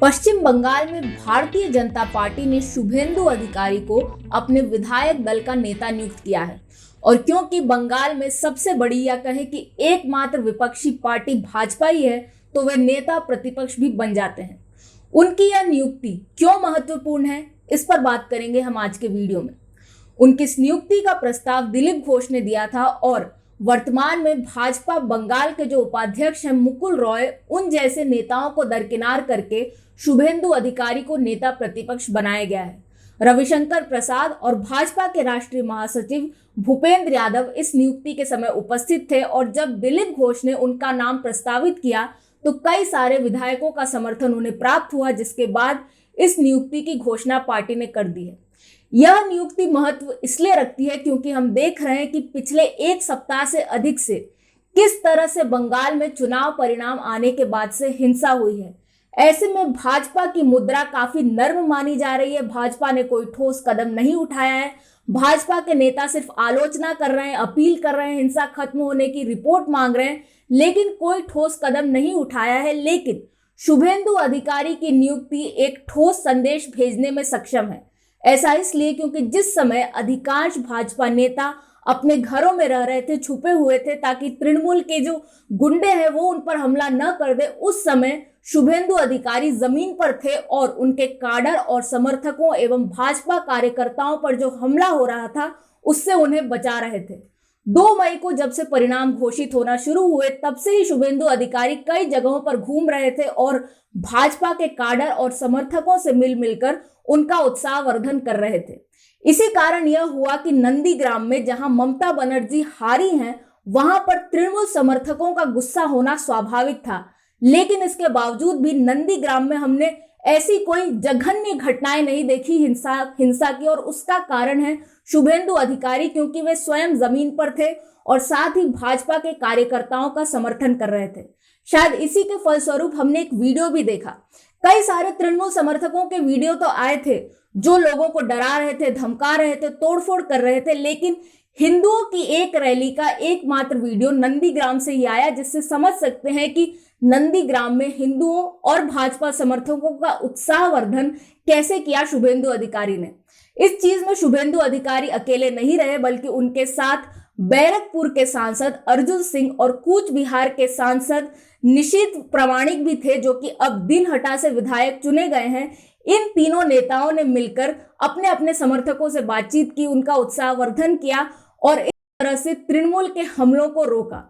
पश्चिम बंगाल में भारतीय जनता पार्टी ने शुभेंदु अधिकारी को अपने विधायक दल का नेता नियुक्त किया है। और क्योंकि बंगाल में सबसे बड़ी या कहे कि एकमात्र विपक्षी पार्टी भाजपा ही है, तो वे नेता प्रतिपक्ष भी बन जाते हैं। उनकी यह नियुक्ति क्यों महत्वपूर्ण है, इस पर बात करेंगे हम आज के वीडियो में। उनकी इस नियुक्ति का प्रस्ताव दिलीप घोष ने दिया था और वर्तमान में भाजपा बंगाल के जो उपाध्यक्ष हैं मुकुल रॉय, उन जैसे नेताओं को दरकिनार करके शुभेंदु अधिकारी को नेता प्रतिपक्ष बनाया गया है। रविशंकर प्रसाद और भाजपा के राष्ट्रीय महासचिव भूपेंद्र यादव इस नियुक्ति के समय उपस्थित थे और जब दिलीप घोष ने उनका नाम प्रस्तावित किया तो कई सारे विधायकों का समर्थन उन्हें प्राप्त हुआ, जिसके बाद इस नियुक्ति की घोषणा पार्टी ने कर दी है। यह नियुक्ति महत्व इसलिए रखती है क्योंकि हम देख रहे हैं कि पिछले एक सप्ताह से अधिक से किस तरह से बंगाल में चुनाव परिणाम आने के बाद से हिंसा हुई है। ऐसे में भाजपा की मुद्रा काफी नर्म मानी जा रही है। भाजपा ने कोई ठोस कदम नहीं उठाया है। भाजपा के नेता सिर्फ आलोचना कर रहे हैं, अपील कर रहे हैं, हिंसा खत्म होने की रिपोर्ट मांग रहे हैं, लेकिन कोई ठोस कदम नहीं उठाया है। लेकिन शुभेंदु अधिकारी की नियुक्ति एक ठोस संदेश भेजने में सक्षम है। ऐसा इसलिए क्योंकि जिस समय अधिकांश भाजपा नेता अपने घरों में रह रहे थे, छुपे हुए थे ताकि तृणमूल के जो गुंडे हैं वो उन पर हमला न कर दे, उस समय शुभेंदु अधिकारी जमीन पर थे और उनके काडर और समर्थकों एवं भाजपा कार्यकर्ताओं पर जो हमला हो रहा था उससे उन्हें बचा रहे थे। 2 मई को जब से परिणाम घोषित होना शुरू हुए तब से ही शुभेंदु अधिकारी कई जगहों पर घूम रहे थे और भाजपा के काडर और समर्थकों से मिलकर उनका उत्साहवर्धन कर रहे थे। इसी कारण यह हुआ कि नंदीग्राम में जहां ममता बनर्जी हारी हैं, वहां पर तृणमूल समर्थकों का गुस्सा होना स्वाभाविक था। लेकिन इसके बावजूद भी नंदीग्राम में हमने ऐसी कोई जघन्य घटनाएं नहीं देखी हिंसा की, और उसका कारण है शुभेंदु अधिकारी, क्योंकि वे स्वयं जमीन पर थे और साथ ही भाजपा के कार्यकर्ताओं का समर्थन कर रहे थे। शायद इसी के फलस्वरूप हमने एक वीडियो भी देखा। कई सारे तृणमूल समर्थकों के वीडियो तो आए थे जो लोगों को डरा रहे थे, धमका रहे थे, तोड़फोड़ कर रहे थे, लेकिन हिंदुओं की एक रैली का एकमात्र वीडियो नंदीग्राम से ही आया, जिससे समझ सकते हैं कि नंदीग्राम में हिंदुओं और भाजपा समर्थकों का उत्साहवर्धन कैसे किया शुभेंदु अधिकारी ने। इस चीज में शुभेंदु अधिकारी अकेले नहीं रहे, बल्कि उनके साथ बैरकपुर के सांसद अर्जुन सिंह और कूच बिहार के सांसद निशीथ प्रामाणिक भी थे, जो कि अब दिनहटा से विधायक चुने गए हैं। इन तीनों नेताओं ने मिलकर अपने अपने समर्थकों से बातचीत की, उनका उत्साहवर्धन किया और इस तरह से तृणमूल के हमलों को रोका।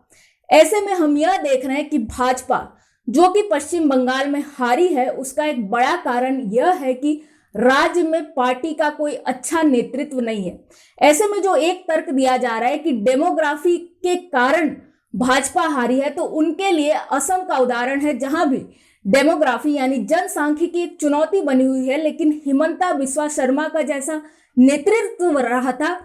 ऐसे में हम यह देख रहे हैं कि भाजपा जो कि पश्चिम बंगाल में हारी है, उसका एक बड़ा कारण यह है कि राज्य में पार्टी का कोई अच्छा नेतृत्व नहीं है। ऐसे में जो एक तर्क दिया जा रहा है कि डेमोग्राफी के कारण भाजपा हारी है, तो उनके लिए असम का उदाहरण है, जहां भी डेमोग्राफी यानी जनसांख्यिकी एक चुनौती बनी हुई है, लेकिन हिमंता बिस्वा शर्मा का जैसा नेतृत्व रहा था।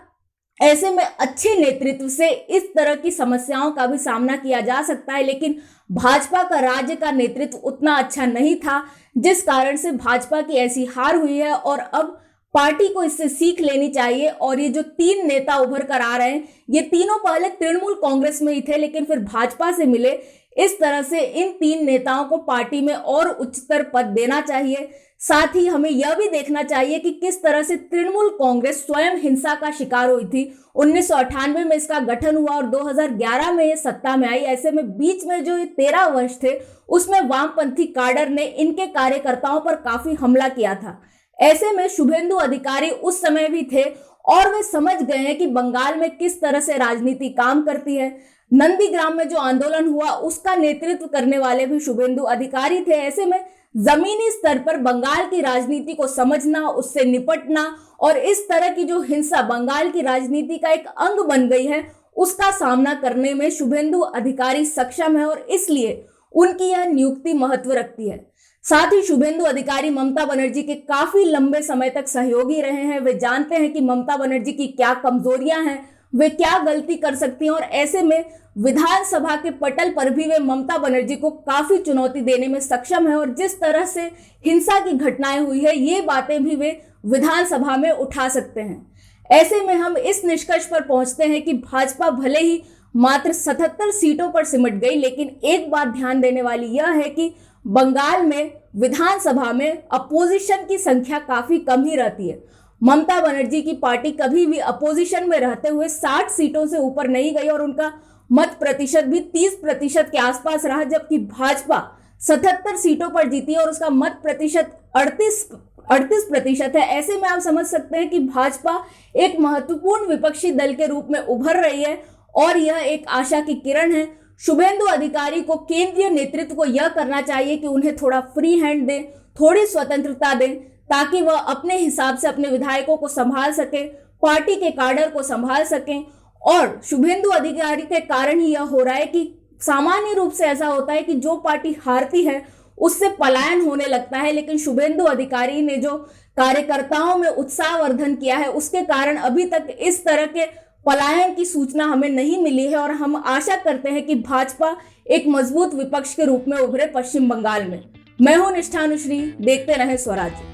ऐसे में अच्छे नेतृत्व से इस तरह की समस्याओं का भी सामना किया जा सकता है, लेकिन भाजपा का राज्य का नेतृत्व उतना अच्छा नहीं था, जिस कारण से भाजपा की ऐसी हार हुई है। और अब पार्टी को इससे सीख लेनी चाहिए। और ये जो 3 नेता उभर कर आ रहे हैं, ये तीनों पहले तृणमूल कांग्रेस में ही थे, लेकिन फिर भाजपा से मिले। इस तरह से इन 3 नेताओं को पार्टी में और उच्चतर पद देना चाहिए। साथ ही हमें यह भी देखना चाहिए कि किस तरह से तृणमूल कांग्रेस स्वयं हिंसा का शिकार हुई थी। 1998 में इसका गठन हुआ और 2011 में ये सत्ता में आई। ऐसे में बीच में जो ये 13 वर्ष थे, उसमें वामपंथी काडर ने इनके कार्यकर्ताओं पर काफी हमला किया था। ऐसे में शुभेंदु अधिकारी उस समय भी थे और वे समझ गए हैं कि बंगाल में किस तरह से राजनीति काम करती है। नंदीग्राम में जो आंदोलन हुआ उसका नेतृत्व करने वाले भी शुभेंदु अधिकारी थे। ऐसे में जमीनी स्तर पर बंगाल की राजनीति को समझना, उससे निपटना और इस तरह की जो हिंसा बंगाल की राजनीति का एक अंग बन गई है, उसका सामना करने में शुभेंदु अधिकारी सक्षम है और इसलिए उनकी यह नियुक्ति महत्व रखती है। साथ ही शुभेंदु अधिकारी ममता बनर्जी के काफी लंबे समय तक सहयोगी रहे हैं। वे जानते हैं कि ममता बनर्जी की क्या कमजोरियां हैं, वे क्या गलती कर सकती हैं, और ऐसे में विधानसभा के पटल पर भी वे ममता बनर्जी को काफी चुनौती देने में सक्षम है। और जिस तरह से हिंसा की घटनाएं हुई है, ये बातें भी वे विधानसभा में उठा सकते हैं। ऐसे में हम इस निष्कर्ष पर पहुंचते हैं कि भाजपा भले ही मात्र 77 सीटों पर सिमट गई, लेकिन एक बात ध्यान देने वाली यह है कि बंगाल में विधानसभा में अपोजिशन की संख्या काफी कम ही रहती है। ममता बनर्जी की पार्टी कभी भी अपोजिशन में रहते हुए 60 सीटों से ऊपर नहीं गई और उनका मत प्रतिशत भी 30% के आसपास रहा, जबकि भाजपा 77 सीटों पर जीती और उसका मत प्रतिशत 38% है। ऐसे में आप समझ सकते हैं कि भाजपा एक महत्वपूर्ण विपक्षी दल के रूप में उभर रही है और यह एक आशा की किरण है। शुभेंदु अधिकारी को केंद्रीय नेतृत्व को यह करना चाहिए कि उन्हें थोड़ा फ्री हैंड दें, थोड़ी स्वतंत्रता दें, ताकि वह अपने हिसाब से अपने विधायकों को संभाल सके, पार्टी के काडर को संभाल सकें। और शुभेंदु अधिकारी के कारण ही यह हो रहा है कि सामान्य रूप से ऐसा होता है कि जो पार्टी हारती है उससे पलायन होने लगता है, लेकिन शुभेंदु अधिकारी ने जो कार्यकर्ताओं में उत्साहवर्धन किया है उसके कारण अभी तक इस तरह के पलायन की सूचना हमें नहीं मिली है और हम आशा करते हैं कि भाजपा एक मजबूत विपक्ष के रूप में उभरे पश्चिम बंगाल में। मैं हूं निष्ठा अनुश्री, देखते रहें स्वराज्य।